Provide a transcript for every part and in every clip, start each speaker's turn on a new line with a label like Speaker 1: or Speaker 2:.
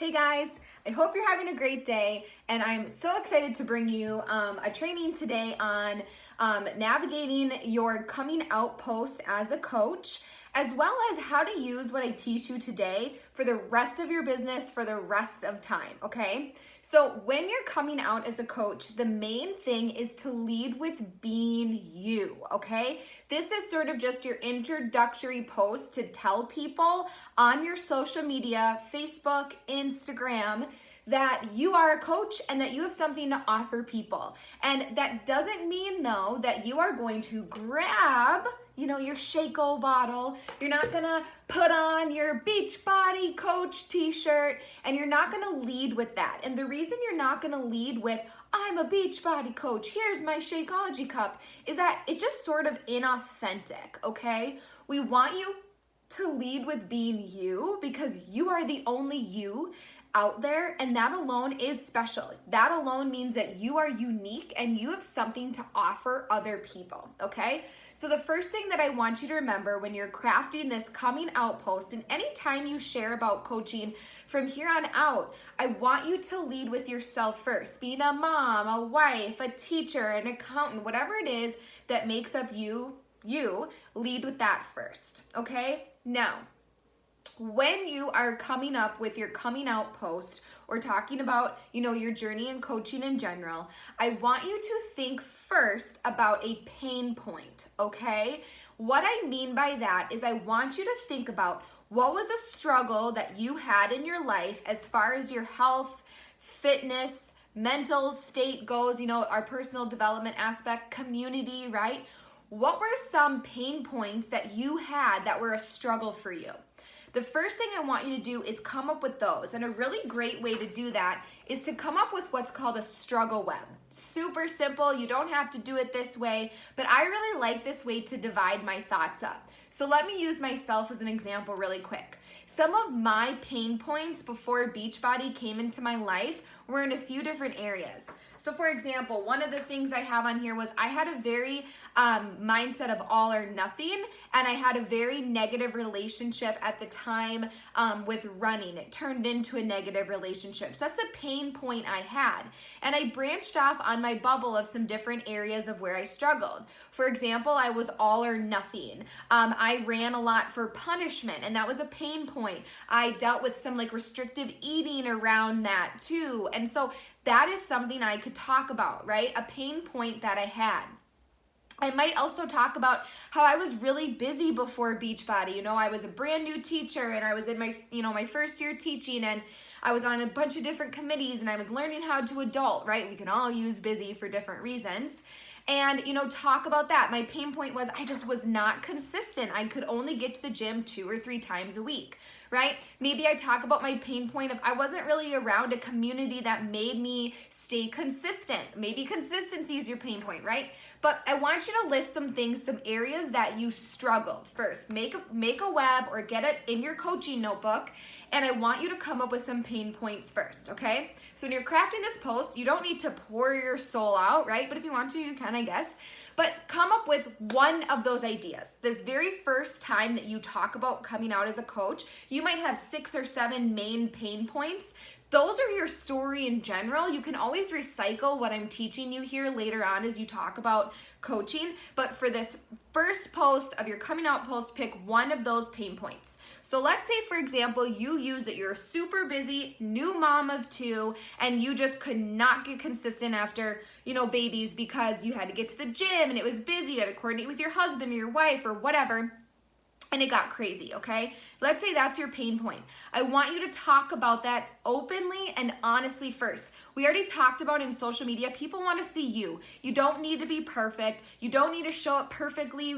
Speaker 1: Hey guys, I hope you're having a great day, and I'm so excited to bring you a training today on navigating your coming out post as a coach, as well as how to use what I teach you today for the rest of your business for the rest of time, okay? So when you're coming out as a coach, the main thing is to lead with being you, okay? This is sort of just your introductory post to tell people on your social media, Facebook, Instagram, that you are a coach and that you have something to offer people. And that doesn't mean though that you are going to grab your Shake-O bottle. You're not gonna put on your Beachbody coach t-shirt, and you're not gonna lead with that. And the reason you're not gonna lead with, I'm a Beachbody coach, here's my Shakeology cup, is that it's just sort of inauthentic, okay? We want you to lead with being you because you are the only you out there, and that alone is special. That alone means that you are unique and you have something to offer other people, okay? So the first thing that I want you to remember when you're crafting this coming out post, and anytime you share about coaching from here on out, I want you to lead with yourself first. Being a mom, a wife, a teacher, an accountant, whatever it is that makes up you, lead with that first, okay? Now, when you are coming up with your coming out post or talking about, your journey in coaching in general, I want you to think first about a pain point, okay? What I mean by that is I want you to think about what was a struggle that you had in your life as far as your health, fitness, mental state goes, our personal development aspect, community, right? What were some pain points that you had that were a struggle for you? The first thing I want you to do is come up with those. And a really great way to do that is to come up with what's called a struggle web. Super simple. You don't have to do it this way, but I really like this way to divide my thoughts up. So let me use myself as an example really quick. Some of my pain points before Beachbody came into my life were in a few different areas. So for example, one of the things I have on here was I had a very mindset of all or nothing, and I had a very negative relationship at the time with running. It turned into a negative relationship. So that's a pain point I had. And I branched off on my bubble of some different areas of where I struggled. For example, I was all or nothing. I ran a lot for punishment, and that was a pain point. I dealt with some restrictive eating around that too. And so that is something I could talk about, right? A pain point that I had. I might also talk about how I was really busy before Beachbody. I was a brand new teacher, and I was in my, my first year teaching, and I was on a bunch of different committees, and I was learning how to adult, right? We can all use busy for different reasons. And, talk about that. My pain point was I just was not consistent. I could only get to the gym 2 or 3 times a week, right? Maybe I talk about my pain point of I wasn't really around a community that made me stay consistent. Maybe consistency is your pain point, right? But I want you to list some things, some areas that you struggled first. Make a web or get it in your coaching notebook, and I want you to come up with some pain points first, okay? So when you're crafting this post, you don't need to pour your soul out, right? But if you want to, you can, I guess. But come up with one of those ideas. This very first time that you talk about coming out as a coach, you might have 6 or 7 main pain points. Those are your story in general. You can always recycle what I'm teaching you here later on as you talk about coaching. But for this first post of your coming out post, pick one of those pain points. So let's say, for example, you use that you're a super busy new mom of 2, and you just could not get consistent after, babies because you had to get to the gym and it was busy. You had to coordinate with your husband or your wife or whatever. And it got crazy, okay? Let's say that's your pain point. I want you to talk about that openly and honestly first. We already talked about in social media, people want to see you. You don't need to be perfect. You don't need to show up perfectly.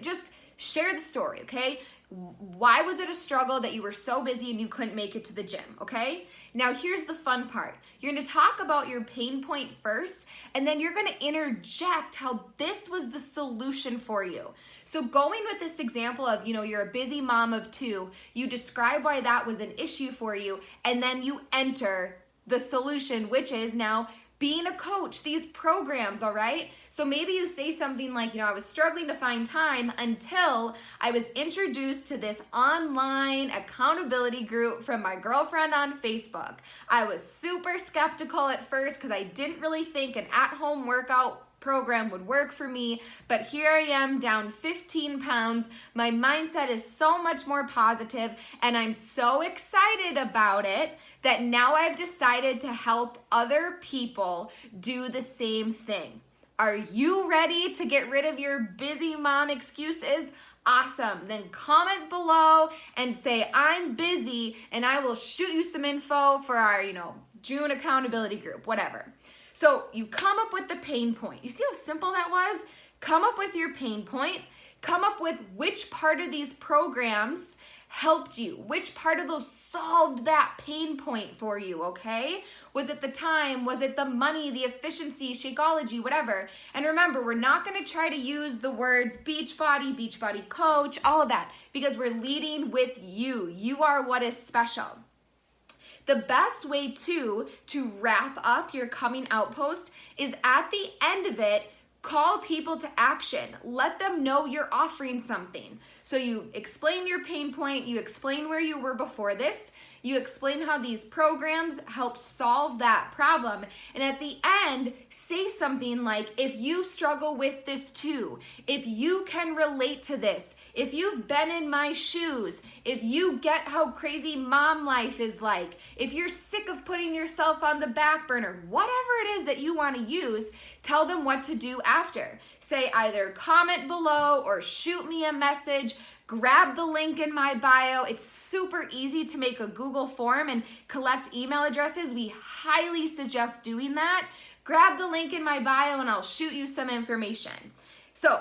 Speaker 1: Just share the story, okay? Why was it a struggle that you were so busy and you couldn't make it to the gym, okay? Now here's the fun part. You're gonna talk about your pain point first, and then you're gonna interject how this was the solution for you. So going with this example of, you're a busy mom of 2, you describe why that was an issue for you, and then you enter the solution, which is now being a coach, these programs, all right? So maybe you say something like, I was struggling to find time until I was introduced to this online accountability group from my girlfriend on Facebook. I was super skeptical at first because I didn't really think an at-home workout program would work for me, but here I am down 15 pounds. My mindset is so much more positive, and I'm so excited about it that now I've decided to help other people do the same thing. Are you ready to get rid of your busy mom excuses? Awesome. Then comment below and say, I'm busy, and I will shoot you some info for our, June accountability group, whatever. So you come up with the pain point. You see how simple that was? Come up with your pain point. Come up with which part of these programs helped you. Which part of those solved that pain point for you, okay? Was it the time? Was it the money, the efficiency, Shakeology, whatever? And remember, we're not gonna try to use the words Beachbody coach, all of that, because we're leading with you. You are what is special. The best way to wrap up your coming out post is at the end of it, call people to action. Let them know you're offering something. So you explain your pain point, you explain where you were before this, you explain how these programs help solve that problem, and at the end, say something like, if you struggle with this too, if you can relate to this, if you've been in my shoes, if you get how crazy mom life is like, if you're sick of putting yourself on the back burner, whatever it is that you want to use, tell them what to do after. Say either comment below or shoot me a message. Grab the link in my bio. It's super easy to make a Google form and collect email addresses. We highly suggest doing that. Grab the link in my bio and I'll shoot you some information. So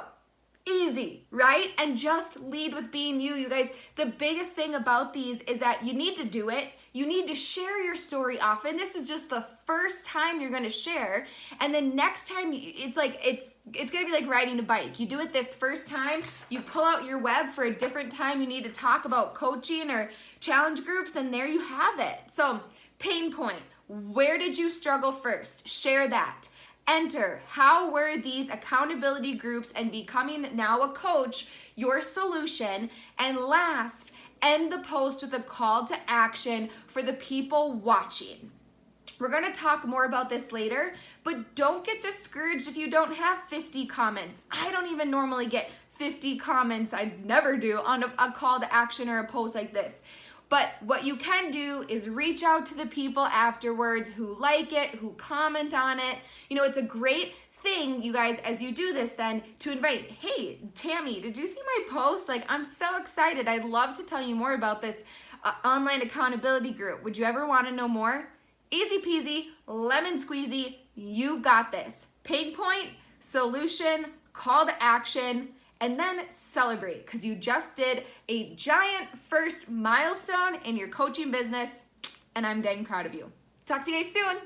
Speaker 1: easy, right? And just lead with being you. You guys, the biggest thing about these is that you need to do it. You need to share your story often. This is just the first time you're going to share. And then next time, it's going to be like riding a bike. You do it this first time, you pull out your web for a different time you need to talk about coaching or challenge groups, and there you have it. So pain point, where did you struggle first? Share that. Enter, how were these accountability groups and becoming now a coach your solution? And last, end the post with a call to action for the people watching. We're going to talk more about this later, but don't get discouraged if you don't have 50 comments. I don't even normally get 50 comments. I never do on a call to action or a post like this. But what you can do is reach out to the people afterwards who like it, who comment on it. It's a great thing, you guys, as you do this then, to invite, hey, Tammy, did you see my post? I'm so excited. I'd love to tell you more about this online accountability group. Would you ever want to know more? Easy peasy, lemon squeezy, you've got this. Pain point, solution, call to action, and then celebrate because you just did a giant first milestone in your coaching business, and I'm dang proud of you. Talk to you guys soon.